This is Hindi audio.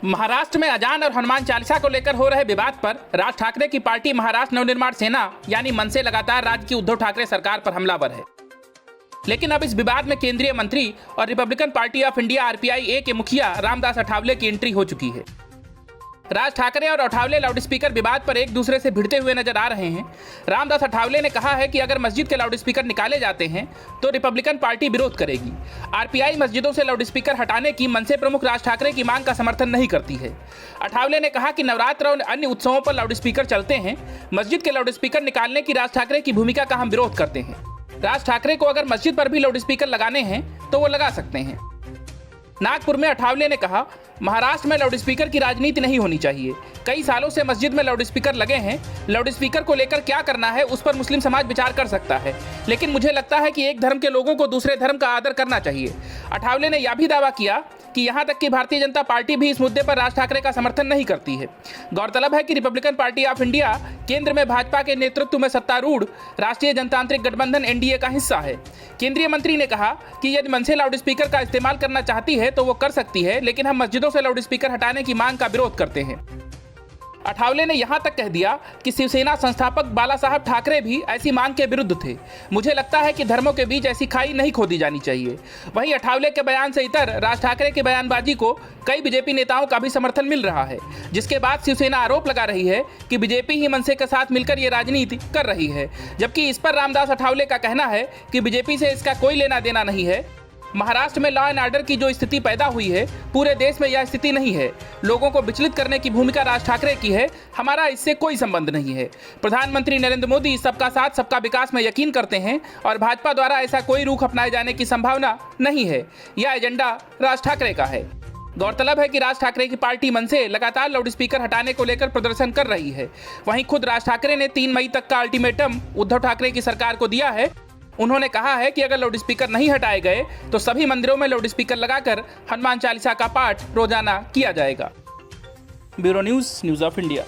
महाराष्ट्र में अजान और हनुमान चालीसा को लेकर हो रहे विवाद पर राज ठाकरे की पार्टी महाराष्ट्र नवनिर्माण सेना यानी मनसे लगातार राज्य की उद्धव ठाकरे सरकार पर हमलावर है। लेकिन अब इस विवाद में केंद्रीय मंत्री और Republican party of India RPI के मुखिया रामदास अठावले की एंट्री हो चुकी है। राज ठाकरे और अठावले लाउडस्पीकर विवाद पर एक दूसरे से भिड़ते हुए नजर आ रहे हैं। रामदास अठावले ने कहा है कि अगर मस्जिद के लाउडस्पीकर निकाले जाते हैं तो रिपब्लिकन पार्टी विरोध करेगी। आरपीआई मस्जिदों से लाउडस्पीकर हटाने की मनसे प्रमुख राज ठाकरे की मांग का समर्थन नहीं करती है। अठावले ने कहा कि नवरात्र और अन्य उत्सवों पर लाउडस्पीकर चलते हैं, मस्जिद के लाउडस्पीकर निकालने की राज ठाकरे की भूमिका का हम विरोध करते हैं। राज ठाकरे को अगर मस्जिद पर भी लाउडस्पीकर लगाने हैं तो वो लगा सकते हैं। नागपुर में अठावले ने कहा, महाराष्ट्र में लाउडस्पीकर की राजनीति नहीं होनी चाहिए। कई सालों से मस्जिद में लाउडस्पीकर लगे हैं। लाउडस्पीकर को लेकर क्या करना है उस पर मुस्लिम समाज विचार कर सकता है, लेकिन मुझे लगता है कि एक धर्म के लोगों को दूसरे धर्म का आदर करना चाहिए। अठावले ने यह भी दावा किया कि यहां तक कि भारतीय जनता पार्टी भी इस मुद्दे पर राज ठाकरे का समर्थन नहीं करती है। गौरतलब है कि रिपब्लिकन पार्टी ऑफ इंडिया केंद्र में भाजपा के नेतृत्व में सत्तारूढ़ राष्ट्रीय जनतांत्रिक गठबंधन एनडीए का हिस्सा है। केंद्रीय मंत्री ने कहा कि यदि मनसे लाउडस्पीकर का इस्तेमाल करना चाहती है तो वो कर सकती है, लेकिन हम मस्जिदों से लाउडस्पीकर हटाने की मांग का विरोध करते हैं। अठावले ने यहां तक कह दिया कि शिवसेना संस्थापक बाला साहब ठाकरे भी ऐसी मांग के विरुद्ध थे। मुझे लगता है कि धर्मों के बीच ऐसी खाई नहीं खोदी जानी चाहिए। वहीं अठावले के बयान से इतर राज ठाकरे की बयानबाजी को कई बीजेपी नेताओं का भी समर्थन मिल रहा है, जिसके बाद शिवसेना आरोप लगा रही है कि बीजेपी ही मनसे के साथ मिलकर ये राजनीति कर रही है, जबकि इस पर रामदास अठावले का कहना है कि बीजेपी से इसका कोई लेना देना नहीं है। महाराष्ट्र में लॉ एंड ऑर्डर की जो स्थिति पैदा हुई है, पूरे देश में यह स्थिति नहीं है। लोगों को विचलित करने की भूमिका राज ठाकरे की है, हमारा इससे कोई संबंध नहीं है। प्रधानमंत्री नरेंद्र मोदी सबका साथ सबका विकास में यकीन करते हैं और भाजपा द्वारा ऐसा कोई रुख अपनाए जाने की संभावना नहीं है। यह एजेंडा राज ठाकरे का है। गौरतलब है कि राज ठाकरे की पार्टी मनसे लगातार लाउडस्पीकर हटाने को लेकर प्रदर्शन कर रही है। वहीं खुद राज ठाकरे ने 3 मई तक का अल्टीमेटम उद्धव ठाकरे की सरकार को दिया है। उन्होंने कहा है कि अगर लाउडस्पीकर नहीं हटाए गए तो सभी मंदिरों में लाउडस्पीकर लगाकर हनुमान चालीसा का पाठ रोजाना किया जाएगा। Bureau news of India.